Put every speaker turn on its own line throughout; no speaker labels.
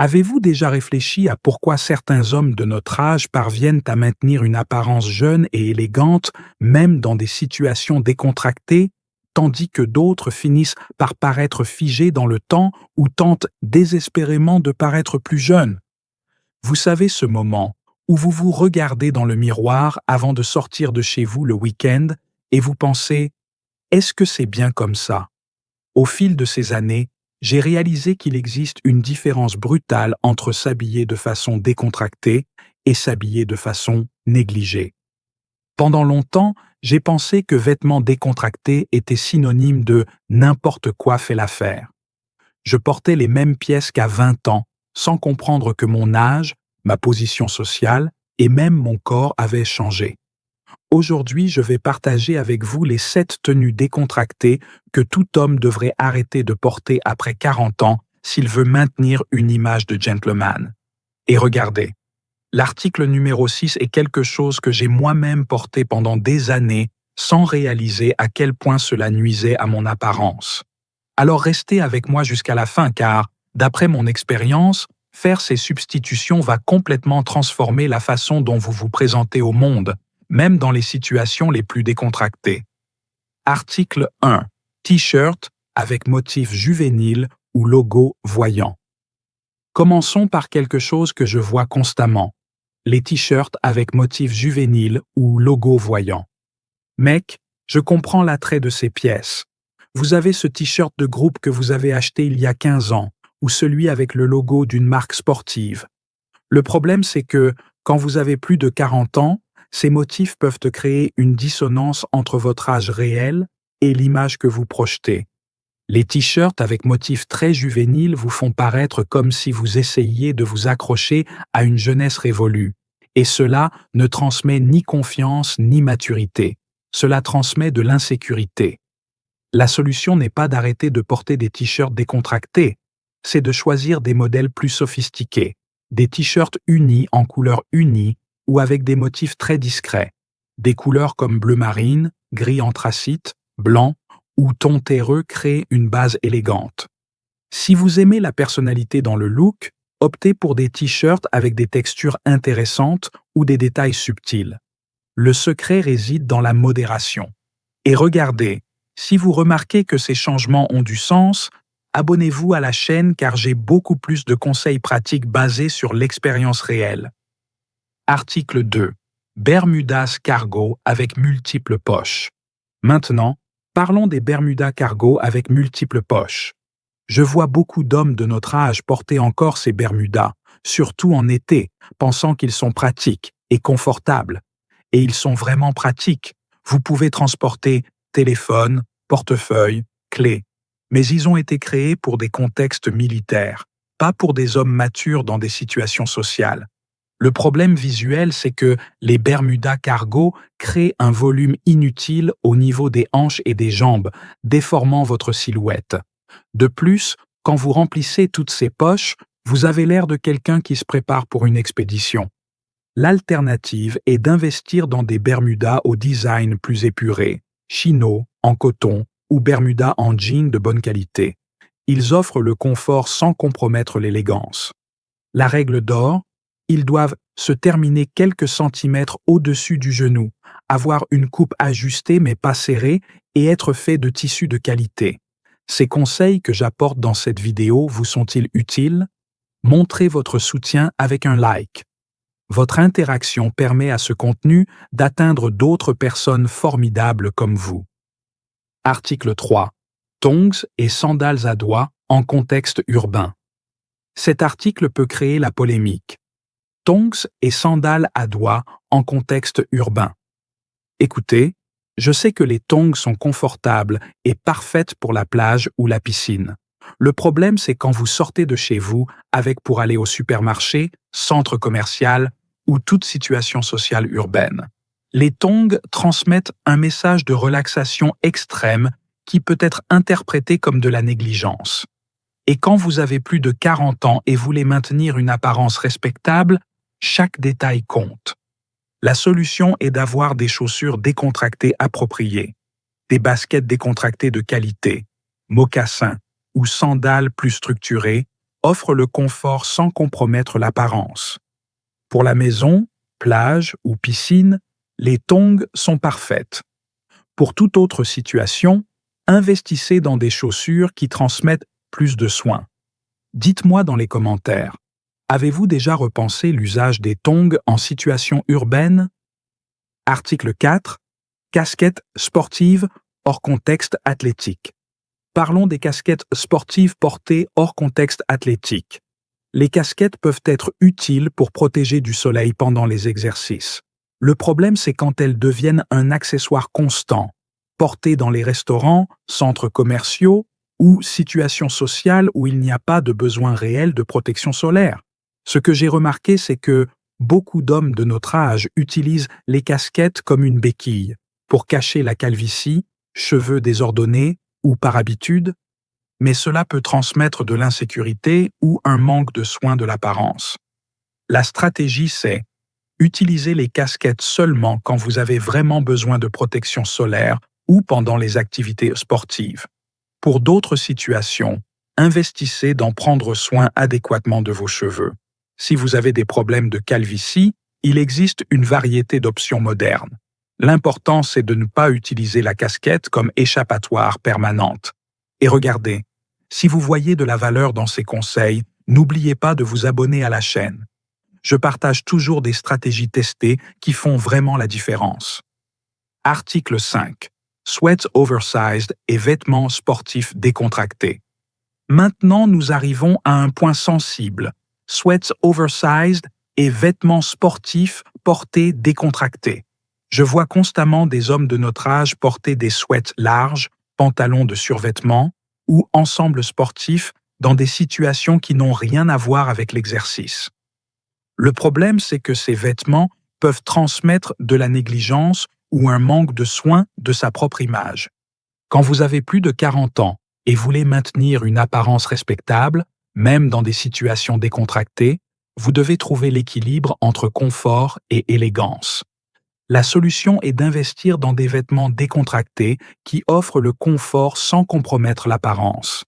Avez-vous déjà réfléchi à pourquoi certains hommes de notre âge parviennent à maintenir une apparence jeune et élégante, même dans des situations décontractées, tandis que d'autres finissent par paraître figés dans le temps ou tentent désespérément de paraître plus jeunes? Vous savez ce moment où vous vous regardez dans le miroir avant de sortir de chez vous le week-end et vous pensez: est-ce que c'est bien comme ça? Au fil de ces années, j'ai réalisé qu'il existe une différence brutale entre s'habiller de façon décontractée et s'habiller de façon négligée. Pendant longtemps, j'ai pensé que vêtements décontractés étaient synonyme de n'importe quoi fait l'affaire. Je portais les mêmes pièces qu'à 20 ans, sans comprendre que mon âge, ma position sociale et même mon corps avaient changé. Aujourd'hui, je vais partager avec vous les 7 tenues décontractées que tout homme devrait arrêter de porter après 40 ans s'il veut maintenir une image de gentleman. Et regardez, l'article numéro 6 est quelque chose que j'ai moi-même porté pendant des années sans réaliser à quel point cela nuisait à mon apparence. Alors restez avec moi jusqu'à la fin car, d'après mon expérience, faire ces substitutions va complètement transformer la façon dont vous vous présentez au monde, même dans les situations les plus décontractées. Article 1. T-shirt avec motif juvénile ou logo voyant. Commençons par quelque chose que je vois constamment, les t-shirts avec motif juvénile ou logo voyant. Mec, je comprends l'attrait de ces pièces. Vous avez ce t-shirt de groupe que vous avez acheté il y a 15 ans, ou celui avec le logo d'une marque sportive. Le problème, c'est que, quand vous avez plus de 40 ans, ces motifs peuvent créer une dissonance entre votre âge réel et l'image que vous projetez. Les t-shirts avec motifs très juvéniles vous font paraître comme si vous essayiez de vous accrocher à une jeunesse révolue. Et cela ne transmet ni confiance ni maturité. Cela transmet de l'insécurité. La solution n'est pas d'arrêter de porter des t-shirts décontractés, c'est de choisir des modèles plus sophistiqués, des t-shirts unis en couleurs unies ou avec des motifs très discrets, des couleurs comme bleu marine, gris anthracite, blanc ou ton terreux créent une base élégante. Si vous aimez la personnalité dans le look, optez pour des t-shirts avec des textures intéressantes ou des détails subtils. Le secret réside dans la modération. Et regardez, si vous remarquez que ces changements ont du sens, abonnez-vous à la chaîne car j'ai beaucoup plus de conseils pratiques basés sur l'expérience réelle. Article 2. Bermudas cargo avec multiples poches. Maintenant, parlons des Bermudas cargo avec multiples poches. Je vois beaucoup d'hommes de notre âge porter encore ces Bermudas, surtout en été, pensant qu'ils sont pratiques et confortables. Et ils sont vraiment pratiques. Vous pouvez transporter téléphone, portefeuille, clés. Mais ils ont été créés pour des contextes militaires, pas pour des hommes matures dans des situations sociales. Le problème visuel, c'est que les Bermudas cargo créent un volume inutile au niveau des hanches et des jambes, déformant votre silhouette. De plus, quand vous remplissez toutes ces poches, vous avez l'air de quelqu'un qui se prépare pour une expédition. L'alternative est d'investir dans des Bermudas au design plus épuré, chino, en coton ou Bermudas en jean de bonne qualité. Ils offrent le confort sans compromettre l'élégance. La règle d'or, ils doivent se terminer quelques centimètres au-dessus du genou, avoir une coupe ajustée mais pas serrée et être faits de tissu de qualité. Ces conseils que j'apporte dans cette vidéo vous sont-ils utiles? Montrez votre soutien avec un like. Votre interaction permet à ce contenu d'atteindre d'autres personnes formidables comme vous. Article 3. Tongs et sandales à doigts en contexte urbain. Cet article peut créer la polémique. Tongs et sandales à doigts en contexte urbain. Écoutez, je sais que les tongs sont confortables et parfaites pour la plage ou la piscine. Le problème, c'est quand vous sortez de chez vous avec pour aller au supermarché, centre commercial ou toute situation sociale urbaine. Les tongs transmettent un message de relaxation extrême qui peut être interprété comme de la négligence. Et quand vous avez plus de 40 ans et voulez maintenir une apparence respectable, chaque détail compte. La solution est d'avoir des chaussures décontractées appropriées, des baskets décontractées de qualité, mocassins ou sandales plus structurées, offrent le confort sans compromettre l'apparence. Pour la maison, plage ou piscine, les tongs sont parfaites. Pour toute autre situation, investissez dans des chaussures qui transmettent plus de soins. Dites-moi dans les commentaires, avez-vous déjà repensé l'usage des tongs en situation urbaine? Article 4. Casquettes sportives hors contexte athlétique. Parlons des casquettes sportives portées hors contexte athlétique. Les casquettes peuvent être utiles pour protéger du soleil pendant les exercices. Le problème, c'est quand elles deviennent un accessoire constant, porté dans les restaurants, centres commerciaux ou situations sociales où il n'y a pas de besoin réel de protection solaire. Ce que j'ai remarqué, c'est que beaucoup d'hommes de notre âge utilisent les casquettes comme une béquille pour cacher la calvitie, cheveux désordonnés ou par habitude, mais cela peut transmettre de l'insécurité ou un manque de soin de l'apparence. La stratégie, c'est utiliser les casquettes seulement quand vous avez vraiment besoin de protection solaire ou pendant les activités sportives. Pour d'autres situations, investissez dans prendre soin adéquatement de vos cheveux. Si vous avez des problèmes de calvitie, il existe une variété d'options modernes. L'important, c'est de ne pas utiliser la casquette comme échappatoire permanente. Et regardez, si vous voyez de la valeur dans ces conseils, n'oubliez pas de vous abonner à la chaîne. Je partage toujours des stratégies testées qui font vraiment la différence. Article 5. Sweats oversized et vêtements sportifs décontractés. Maintenant, nous arrivons à un point sensible. Sweats oversized et vêtements sportifs portés décontractés. Je vois constamment des hommes de notre âge porter des sweats larges, pantalons de survêtement ou ensembles sportifs dans des situations qui n'ont rien à voir avec l'exercice. Le problème, c'est que ces vêtements peuvent transmettre de la négligence ou un manque de soin de sa propre image. Quand vous avez plus de 40 ans et voulez maintenir une apparence respectable, même dans des situations décontractées, vous devez trouver l'équilibre entre confort et élégance. La solution est d'investir dans des vêtements décontractés qui offrent le confort sans compromettre l'apparence.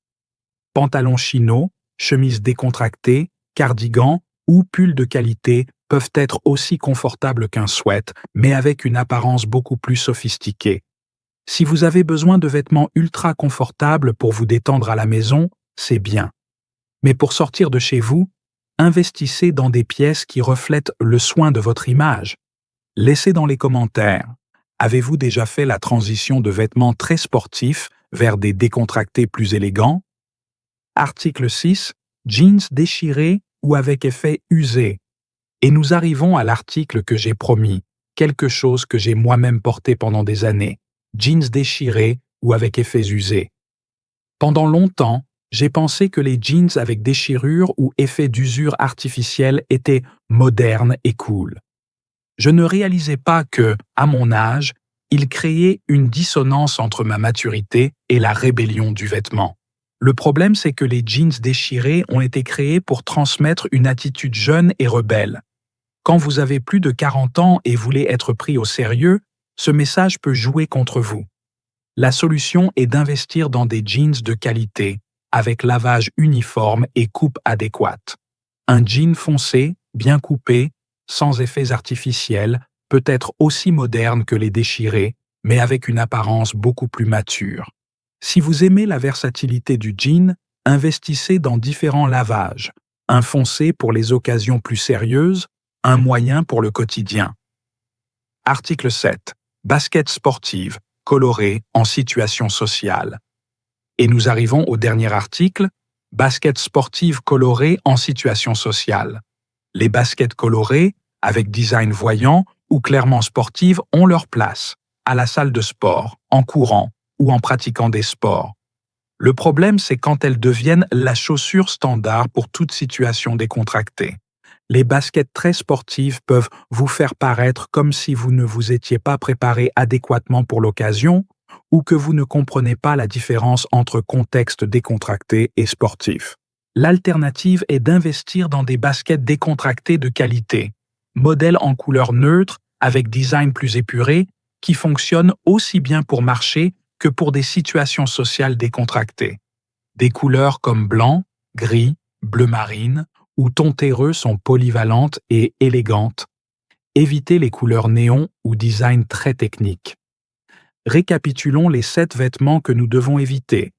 Pantalons chinos, chemises décontractées, cardigans ou pulls de qualité peuvent être aussi confortables qu'un sweat, mais avec une apparence beaucoup plus sophistiquée. Si vous avez besoin de vêtements ultra confortables pour vous détendre à la maison, c'est bien. Mais pour sortir de chez vous, investissez dans des pièces qui reflètent le soin de votre image. Laissez dans les commentaires, avez-vous déjà fait la transition de vêtements très sportifs vers des décontractés plus élégants? Article 6. Jeans déchirés ou avec effet usé. Et nous arrivons à l'article que j'ai promis, quelque chose que j'ai moi-même porté pendant des années, jeans déchirés ou avec effets usés. Pendant longtemps, j'ai pensé que les jeans avec déchirure ou effet d'usure artificielle étaient modernes et cool. Je ne réalisais pas que, à mon âge, ils créaient une dissonance entre ma maturité et la rébellion du vêtement. Le problème, c'est que les jeans déchirés ont été créés pour transmettre une attitude jeune et rebelle. Quand vous avez plus de 40 ans et voulez être pris au sérieux, ce message peut jouer contre vous. La solution est d'investir dans des jeans de qualité, avec lavage uniforme et coupe adéquate. Un jean foncé, bien coupé, sans effets artificiels, peut être aussi moderne que les déchirés, mais avec une apparence beaucoup plus mature. Si vous aimez la versatilité du jean, investissez dans différents lavages, un foncé pour les occasions plus sérieuses, un moyen pour le quotidien. Article 7. Baskets sportives, colorées en situation sociale. Et nous arrivons au dernier article, baskets sportives colorées en situation sociale. Les baskets colorées, avec design voyant ou clairement sportives, ont leur place, à la salle de sport, en courant ou en pratiquant des sports. Le problème, c'est quand elles deviennent la chaussure standard pour toute situation décontractée. Les baskets très sportives peuvent vous faire paraître comme si vous ne vous étiez pas préparé adéquatement pour l'occasion ou que vous ne comprenez pas la différence entre contexte décontracté et sportif. L'alternative est d'investir dans des baskets décontractées de qualité, modèles en couleur neutre avec design plus épuré, qui fonctionnent aussi bien pour marcher que pour des situations sociales décontractées. Des couleurs comme blanc, gris, bleu marine ou ton terreux sont polyvalentes et élégantes. Évitez les couleurs néon ou design très techniques. Récapitulons les 7 vêtements que nous devons éviter.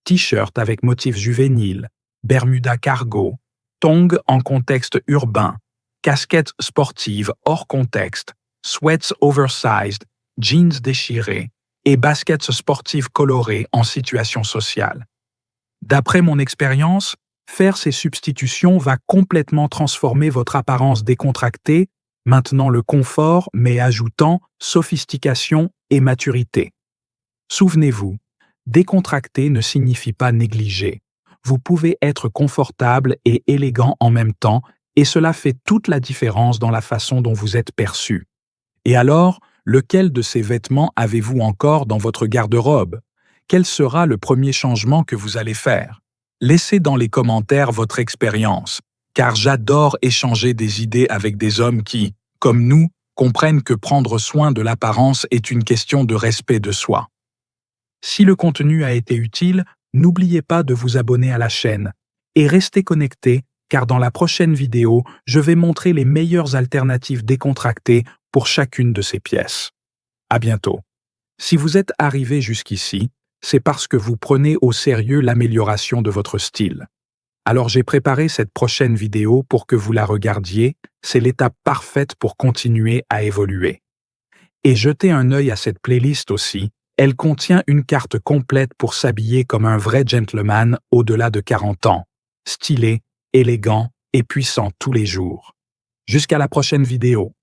T-shirt avec motifs juvéniles, bermuda cargo, tongs en contexte urbain, casquette sportive hors contexte, sweats oversized, jeans déchirés et baskets sportives colorées en situation sociale. D'après mon expérience, faire ces substitutions va complètement transformer votre apparence décontractée, maintenant le confort mais ajoutant sophistication et maturité. Souvenez-vous, décontracté ne signifie pas négliger. Vous pouvez être confortable et élégant en même temps et cela fait toute la différence dans la façon dont vous êtes perçu. Et alors, lequel de ces vêtements avez-vous encore dans votre garde-robe? Quel sera le premier changement que vous allez faire? Laissez dans les commentaires votre expérience, car j'adore échanger des idées avec des hommes qui, comme nous, comprennent que prendre soin de l'apparence est une question de respect de soi. Si le contenu a été utile, n'oubliez pas de vous abonner à la chaîne et restez connectés car dans la prochaine vidéo, je vais montrer les meilleures alternatives décontractées pour chacune de ces pièces. À bientôt. Si vous êtes arrivé jusqu'ici, c'est parce que vous prenez au sérieux l'amélioration de votre style. Alors j'ai préparé cette prochaine vidéo pour que vous la regardiez, c'est l'étape parfaite pour continuer à évoluer. Et jetez un œil à cette playlist aussi, elle contient une carte complète pour s'habiller comme un vrai gentleman au-delà de 40 ans, stylé, élégant et puissant tous les jours. Jusqu'à la prochaine vidéo.